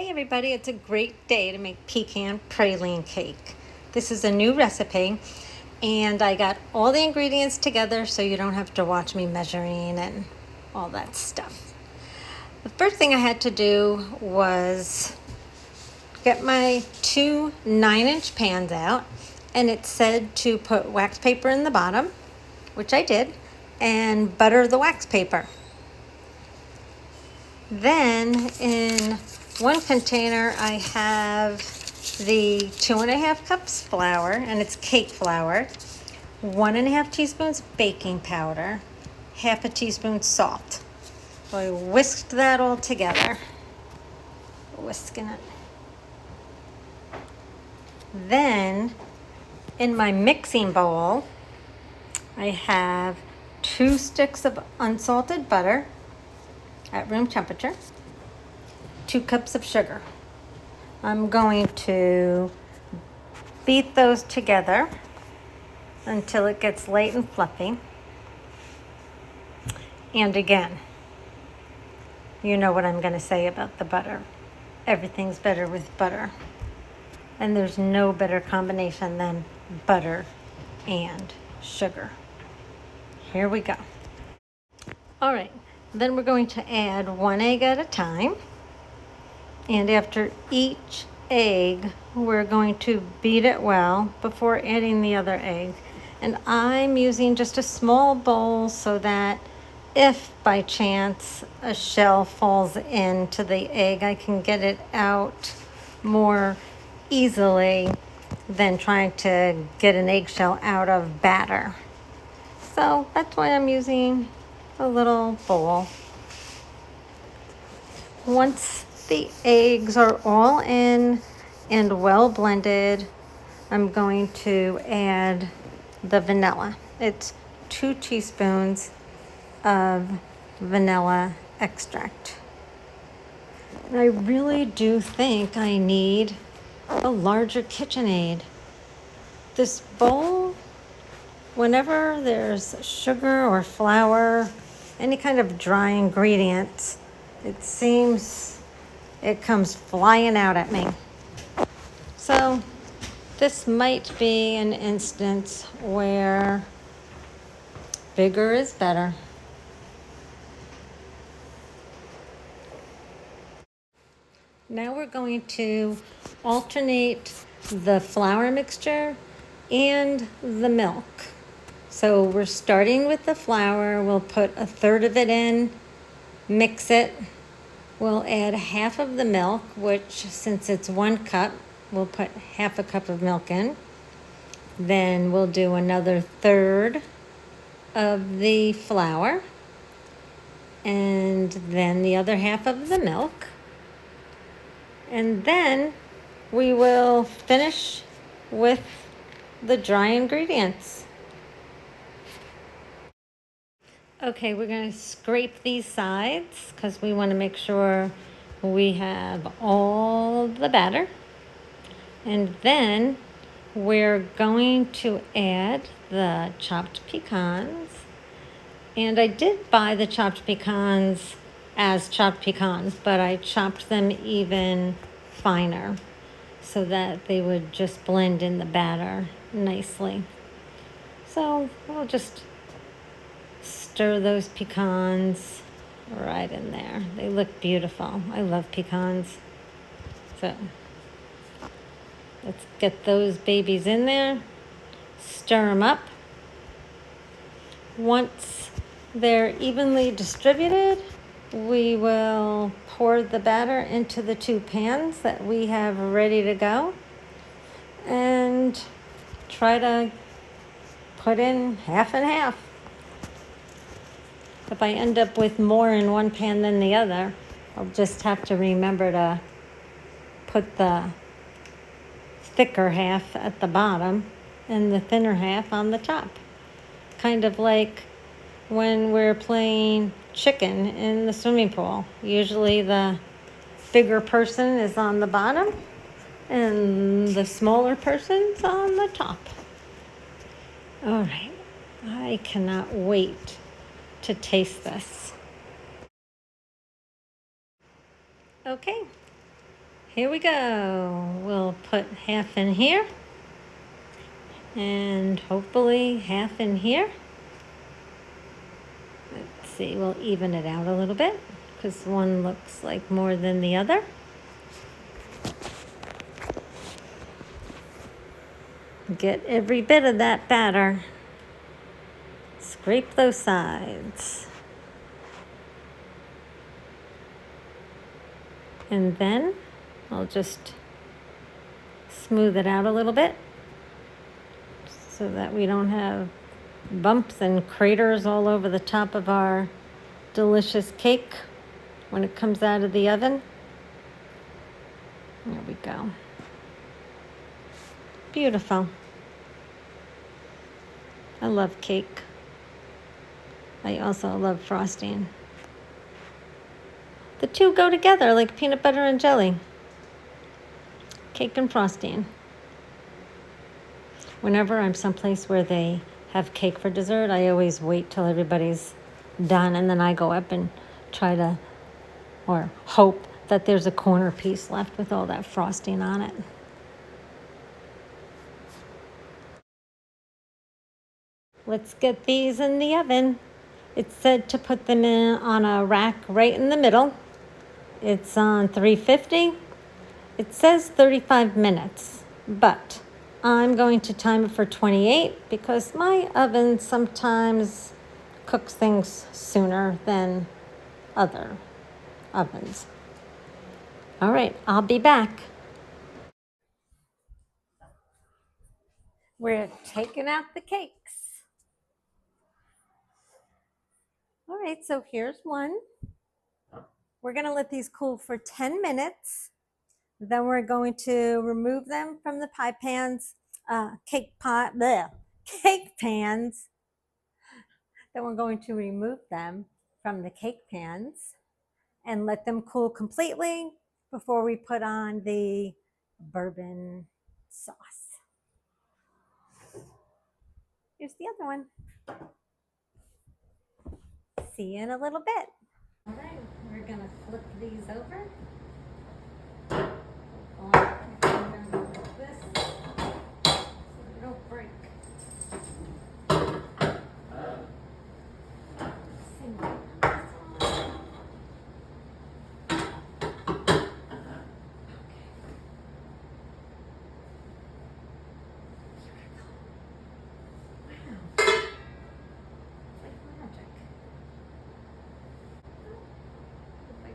Hey everybody, it's a great day to make pecan praline cake. This is a new recipe and I got all the ingredients together so you don't have to watch me measuring and all that stuff. The first thing I had to do was get my two 9-inch pans out, and it said to put wax paper in the bottom, which I did, and butter the wax paper. Then in one container, I have the 2.5 cups flour, and it's cake flour, 1.5 teaspoons baking powder, half a teaspoon salt. So I whisked that all together. Whisking it. Then in my mixing bowl, I have 2 sticks of unsalted butter at room temperature, 2 cups of sugar. I'm going to beat those together until it gets light and fluffy. And again, you know what I'm going to say about the butter. Everything's better with butter. And there's no better combination than butter and sugar. Here we go. All right, then we're going to add 1 egg at a time. And after each egg, we're going to beat it well before adding the other egg. And I'm using just a small bowl so that if by chance a shell falls into the egg, I can get it out more easily than trying to get an eggshell out of batter. So that's why I'm using a little bowl. Once the eggs are all in and well blended, I'm going to add the vanilla. It's 2 teaspoons of vanilla extract. And I really do think I need a larger KitchenAid. This bowl, whenever there's sugar or flour, any kind of dry ingredients, it seems it comes flying out at me. So this might be an instance where bigger is better. Now we're going to alternate the flour mixture and the milk. So we're starting with the flour. We'll put 1/3 of it in, mix it. We'll add half of the milk, which since it's 1 cup, we'll put half a cup of milk in. Then we'll do another 1/3 of the flour, and then the other half of the milk. And then we will finish with the dry ingredients. Okay, we're going to scrape these sides because we want to make sure we have all the batter. And then we're going to add the chopped pecans. And I did buy the chopped pecans as chopped pecans, but I chopped them even finer so that they would just blend in the batter nicely. So we'll just stir those pecans right in there. They look beautiful. I love pecans. So let's get those babies in there, stir them up. Once they're evenly distributed, we will pour the batter into the 2 pans that we have ready to go and try to put in half and half. If I end up with more in one pan than the other, I'll just have to remember to put the thicker half at the bottom and the thinner half on the top. Kind of like when we're playing chicken in the swimming pool. Usually the bigger person is on the bottom and the smaller person's on the top. All right, I cannot wait to taste this. Okay, Here we go. We'll put half in here and hopefully half in here. Let's see, we'll even it out a little bit because one looks like more than the other. Get every bit of that batter. Scrape those sides. And then I'll just smooth it out a little bit so that we don't have bumps and craters all over the top of our delicious cake when it comes out of the oven. There we go. Beautiful. I love cake. I also love frosting. The two go together like peanut butter and jelly. Cake and frosting. Whenever I'm someplace where they have cake for dessert, I always wait till everybody's done and then I go up and try to, or hope that there's a corner piece left with all that frosting on it. Let's get these in the oven. It said to put them in on a rack right in the middle. It's on 350. It says 35 minutes, but I'm going to time it for 28 because my oven sometimes cooks things sooner than other ovens. All right, I'll be back. We're taking out the cakes. All right, so here's one. We're gonna let these cool for 10 minutes. Then we're going to remove them from the pie pans, cake pans. Then we're going to remove them from the cake pans and let them cool completely before we put on the bourbon sauce. Here's the other one. See you in a little bit. All right, we're gonna flip these over. Like this, so they don't break.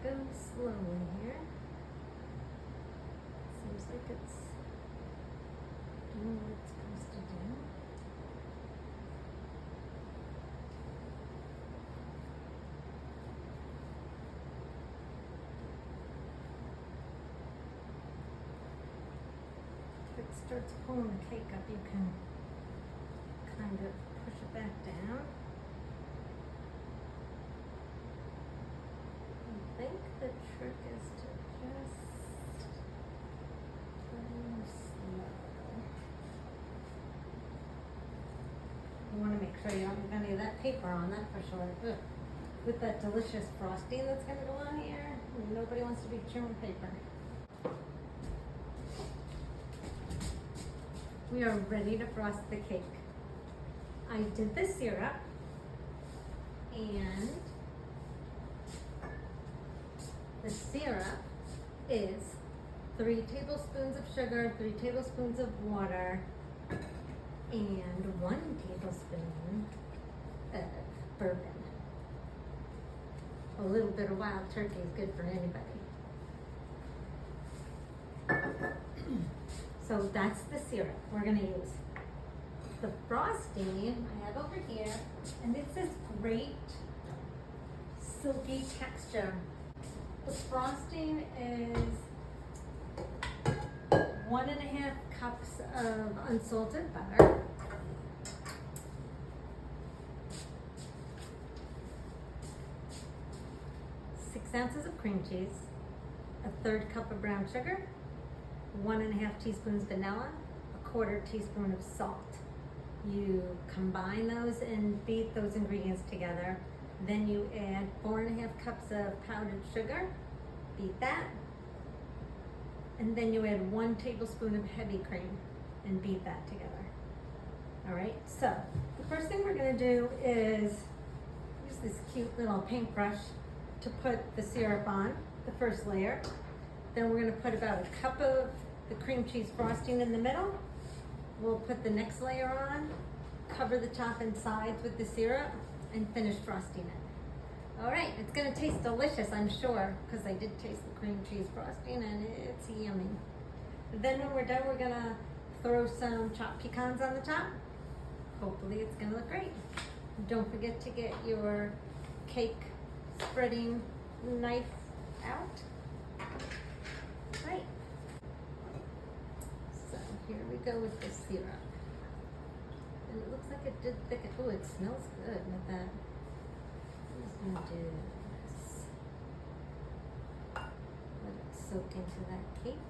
Go slowly here. Seems like it's doing what it's supposed to do. If it starts pulling the cake up, you can kind of push it back down. I think the trick is to just play slow. You want to make sure you don't leave any of that paper on, that for sure. Ugh. With that delicious frosting that's going to go on here, nobody wants to be chewing paper. We are ready to frost the cake. I did the syrup and the syrup is 3 tablespoons of sugar, 3 tablespoons of water, and 1 tablespoon of bourbon. A little bit of wild turkey is good for anybody. So that's the syrup we're gonna use. The frosting I have over here, and it's this great silky texture. The frosting is 1.5 cups of unsalted butter, 6 ounces of cream cheese, 1/3 cup of brown sugar, 1.5 teaspoons vanilla, 1/4 teaspoon of salt. You combine those and beat those ingredients together. Then you add 4.5 cups of powdered sugar, beat that, and then you add 1 tablespoon of heavy cream and beat that together. All right, so the first thing we're gonna do is use this cute little paintbrush to put the syrup on, the first layer. Then we're gonna put about a cup of the cream cheese frosting in the middle. We'll put the next layer on, cover the top and sides with the syrup, and finish frosting it. All right, it's gonna taste delicious, I'm sure, because I did taste the cream cheese frosting and it's yummy. Then when we're done, we're gonna throw some chopped pecans on the top. Hopefully it's gonna look great. Don't forget to get your cake spreading knife out. Right. So here we go with the syrup. And it looks like it did thicken. Oh, it smells good with that. I'm just gonna do this. Let it soak into that cake.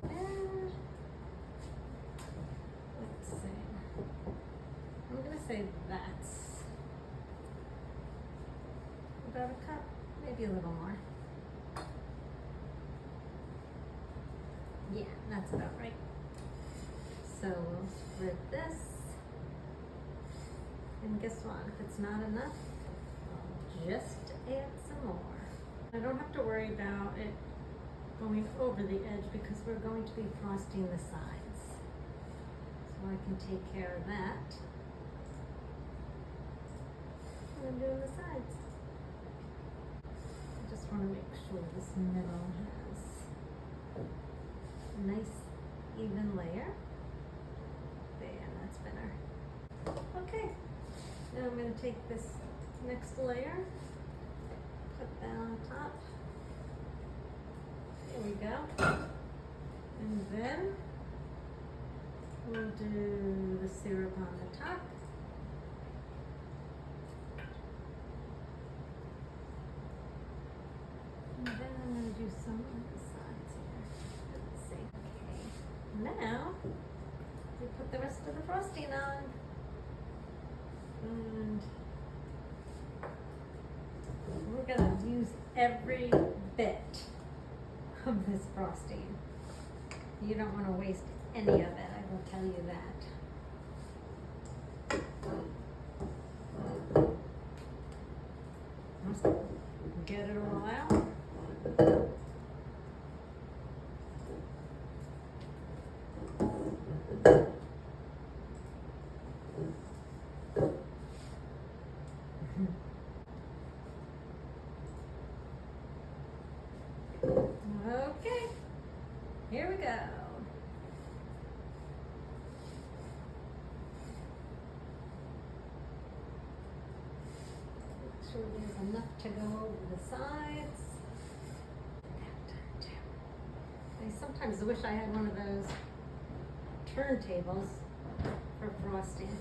And let's see. I'm gonna say that's about a cup, maybe a little more. Yeah, that's about right. So we'll spread this. And guess what? If it's not enough, I'll just add some more. I don't have to worry about it going over the edge because we're going to be frosting the sides. So I can take care of that. And I'm doing the sides. I just want to make sure this middle has a nice even layer. There, that's better. Okay, now I'm going to take this next layer, put that on top. There we go. And then we'll do the syrup on the top. And then I'm going to do some on the sides here. Let's see. Okay. Now we put the rest of the frosting on. And we're going to use every bit of this frosting. You don't want to waste any of it, I will tell you that. Let's get it all out. Okay, here we go. Make sure there's enough to go over the sides. I sometimes wish I had one of those turntables for frosting.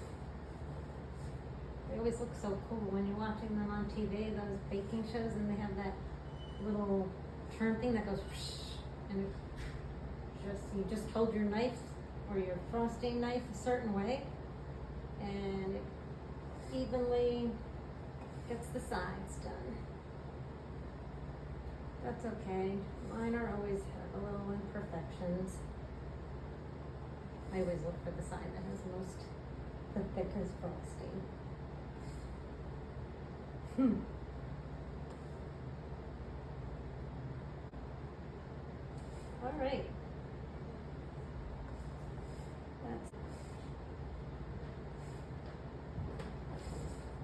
They always look so cool when you're watching them on TV, those baking shows, and they have that little turn thing that goes whoosh, and it you just hold your knife or your frosting knife a certain way and it evenly gets the sides done. That's okay. Mine are always have a little imperfections. I always look for the side that has the thickest frosting. All right.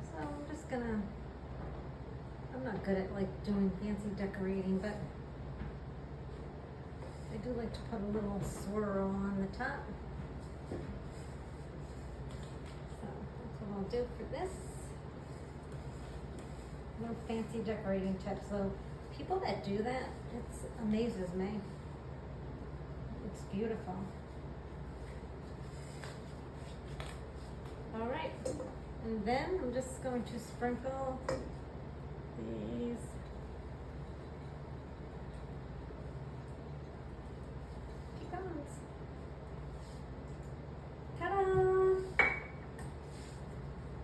So I'm just gonna, I'm not good at like doing fancy decorating, but I do like to put a little swirl on the top. So that's what I'll do for this. No fancy decorating tips, though. People that do that, it amazes me. It's beautiful. All right, and then I'm just going to sprinkle these pecans. Ta-da!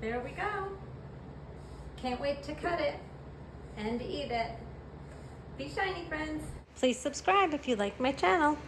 There we go. can't wait to cut it and eat it. Be shiny, friends. Please subscribe if you like my channel.